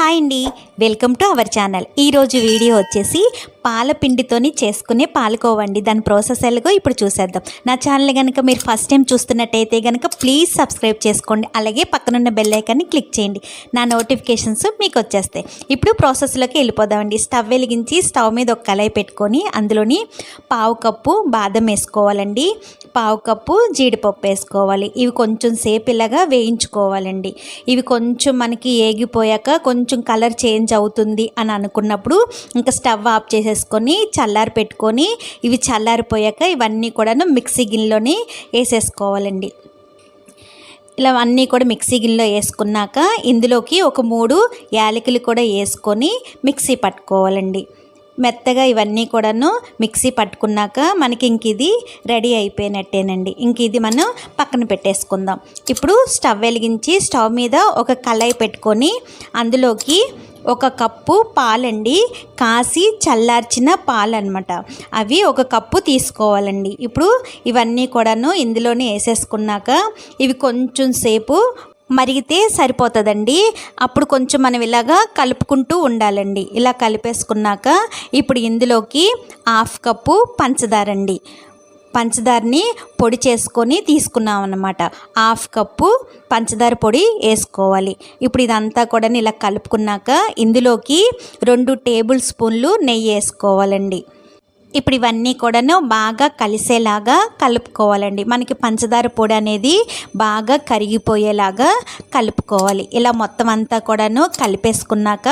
Hi అండి, welcome to our channel. ఈరోజు video వచ్చేసి పాలపిండితోని చేసుకునే పాలకోవా అండి. దాని ప్రాసెస్ ఎలాగో ఇప్పుడు చూసేద్దాం. నా ఛానల్ కనుక మీరు ఫస్ట్ టైం చూస్తున్నట్టయితే కనుక ప్లీజ్ సబ్స్క్రైబ్ చేసుకోండి. అలాగే పక్కనున్న బెల్ ఐకాన్ని క్లిక్ చేయండి. నా నోటిఫికేషన్స్ మీకు వచ్చేస్తాయి. ఇప్పుడు ప్రాసెస్లోకి వెళ్ళిపోదామండి. స్టవ్ వెలిగించి స్టవ్ మీద ఒక కళాయి పెట్టుకొని అందులోని పావు కప్పు బాదం వేసుకోవాలండి, పావు కప్పు జీడిపప్పు వేసుకోవాలి. ఇవి కొంచెం సేపు ఇలాగా వేయించుకోవాలండి. ఇవి కొంచెం మనకి ఏగిపోయాక కొంచెం కలర్ చేంజ్ అవుతుంది అని అనుకున్నప్పుడు ఇంకా స్టవ్ ఆఫ్ చేసేసుకొని చల్లారి పెట్టుకొని ఇవి చల్లారిపోయాక ఇవన్నీ కూడాను మిక్సీ గిన్నెలోని వేసేసుకోవాలండి. ఇలా అన్నీ కూడా మిక్సీ గిన్నెలో వేసుకున్నాక ఇందులోకి ఒక 3 యాలకులు కూడా వేసుకొని మిక్సీ పట్టుకోవాలండి. మెత్తగా ఇవన్నీ కూడాను మిక్సీ పట్టుకున్నాక మనకి ఇంక ఇది రెడీ అయిపోయినట్టేనండి. ఇంక ఇది మనం పక్కన పెట్టేసుకుందాం. ఇప్పుడు స్టవ్ వెలిగించి స్టవ్ మీద ఒక కళాయి పెట్టుకొని అందులోకి 1 కప్పు పాలండి, కాసి చల్లార్చిన పాలు అనమాట, అవి 1 కప్పు తీసుకోవాలండి. ఇప్పుడు ఇవన్నీ కూడాను ఇందులోనే వేసేసుకున్నాక ఇవి కొంచెం సేపు మరిగితే సరిపోతుందండి. అప్పుడు కొంచెం మనం ఇలాగా కలుపుకుంటూ ఉండాలండి. ఇలా కలిపేసుకున్నాక ఇప్పుడు ఇందులోకి 1/2 కప్పు పంచదారండి, పంచదారని పొడి చేసుకొని తీసుకున్నాం అన్నమాట. 1/2 కప్పు పంచదార పొడి వేసుకోవాలి. ఇప్పుడు ఇదంతా కూడా ఇలా కలుపుకున్నాక ఇందులోకి 2 టేబుల్ స్పూన్లు నెయ్యి వేసుకోవాలండి. ఇప్పుడు ఇవన్నీ కూడాను బాగా కలిసేలాగా కలుపుకోవాలండి. మనకి పంచదార పొడి అనేది బాగా కరిగిపోయేలాగా కలుపుకోవాలి. ఇలా మొత్తం అంతా కూడాను కలిపేసుకున్నాక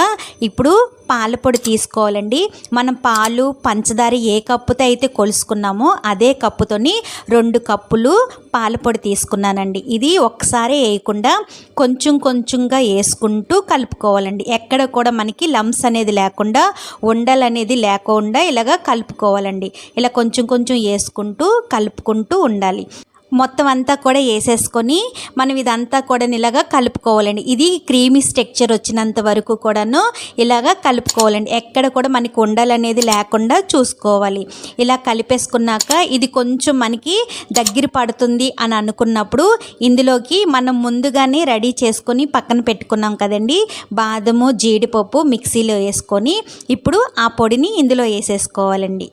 ఇప్పుడు పాల పొడి తీసుకోవాలండి. మనం పాలు పంచదార ఏ కప్పుతో అయితే కొలుసుకున్నామో అదే కప్పుతోని 2 కప్పులు పాల పొడి తీసుకున్నానండి. ఇది ఒక్కసారి వేయకుండా కొంచెం కొంచెంగా వేసుకుంటూ కలుపుకోవాలండి. ఎక్కడ కూడా మనకి లంప్స్ అనేది లేకుండా, ఉండలు అనేది లేకుండా ఇలాగా కలుపుకోవాలండి. ఇలా కొంచెం కొంచెం వేసుకుంటూ కలుపుకుంటూ ఉండాలి. మొత్తం అంతా కూడా వేసేసుకొని మనం ఇదంతా కూడా ఇలాగా కలుపుకోవాలండి. ఇది క్రీమీ స్ట్రక్చర్ వచ్చినంత వరకు కూడాను ఇలాగా కలుపుకోవాలండి. ఎక్కడ కూడా మనకి ఉండలు అనేది లేకుండా చూసుకోవాలి. ఇలా కలిపేసుకున్నాక ఇది కొంచెం మనకి దగ్గర పడుతుంది అని అనుకున్నప్పుడు ఇందులోకి మనం ముందుగానే రెడీ చేసుకొని పక్కన పెట్టుకున్నాం కదండి బాదము జీడిపప్పు మిక్సీలో వేసుకొని ఇప్పుడు ఆ పొడిని ఇందులో వేసేసుకోవాలండి.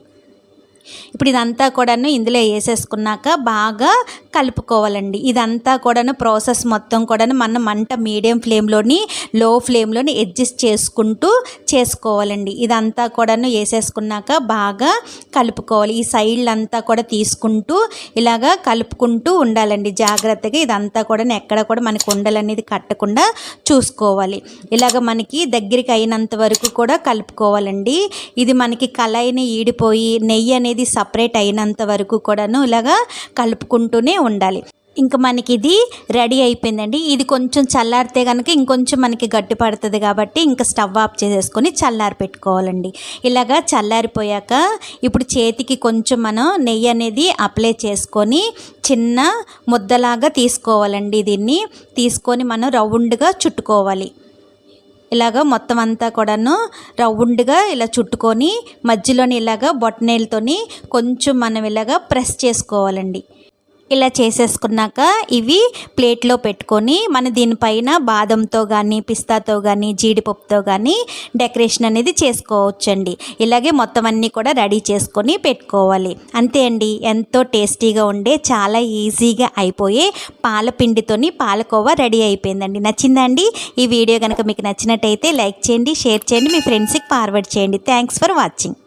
ఇప్పుడు ఇదంతా కూడాను ఇందులో వేసేసుకున్నాక బాగా కలుపుకోవాలండి. ఇదంతా కూడాను ప్రాసెస్ మొత్తం కూడాను మనం మంట మీడియం ఫ్లేమ్లోని లో ఫ్లేమ్లోని అడ్జస్ట్ చేసుకుంటూ చేసుకోవాలండి. ఇదంతా కూడాను వేసేసుకున్నాక బాగా కలుపుకోవాలి. ఈ సైడ్లు అంతా కూడా తీసుకుంటూ ఇలాగా కలుపుకుంటూ ఉండాలండి జాగ్రత్తగా. ఇదంతా కూడా ఎక్కడ కూడా మనకి ఉండలు అనేది కట్టకుండా చూసుకోవాలి. ఇలాగ మనకి దగ్గరికి అయినంత వరకు కూడా కలుపుకోవాలండి. ఇది మనకి కళాయిని ఈడిపోయి నెయ్యి అనేది సపరేట్ అయినంత వరకు కూడాను ఇలాగా కలుపుకుంటూనే ఉండాలి. ఇంకా మనకి ఇది రెడీ అయిపోయిందండి. ఇది కొంచెం చల్లారితే కనుక ఇంకొంచెం మనకి గట్టి పడుతుంది కాబట్టి ఇంకా స్టవ్ ఆఫ్ చేసేసుకొని చల్లారి పెట్టుకోవాలండి. ఇలాగా చల్లారిపోయాక ఇప్పుడు చేతికి కొంచెం మనం నెయ్యి అనేది అప్లై చేసుకొని చిన్న ముద్దలాగా తీసుకోవాలండి. దీన్ని తీసుకొని మనం రౌండ్గా చుట్టుకోవాలి. ఇలాగ మొత్తం అంతా కూడాను రౌండ్గా ఇలా చుట్టుకొని మధ్యలోని ఇలాగ బొట్టనేలతోని కొంచెం మనం ఇలాగ ప్రెస్ చేసుకోవాలండి. ఇలా చేసేసుకున్నాక ఇవి ప్లేట్లో పెట్టుకొని మన దీనిపైన బాదంతో కానీ పిస్తాతో కానీ జీడిపప్పుతో కానీ డెకరేషన్ అనేది చేసుకోవచ్చండి. ఇలాగే మొత్తం అన్నీ కూడా రెడీ చేసుకొని పెట్టుకోవాలి. అంతే అండి, ఎంతో టేస్టీగా ఉండే చాలా ఈజీగా అయిపోయే పాలపిండితోని పాలకోవా రెడీ అయిపోయిందండి. నచ్చిందండి ఈ వీడియో కనుక మీకు నచ్చినట్టయితే లైక్ చేయండి, షేర్ చేయండి, మీ ఫ్రెండ్స్కి ఫార్వర్డ్ చేయండి. Thanks for watching.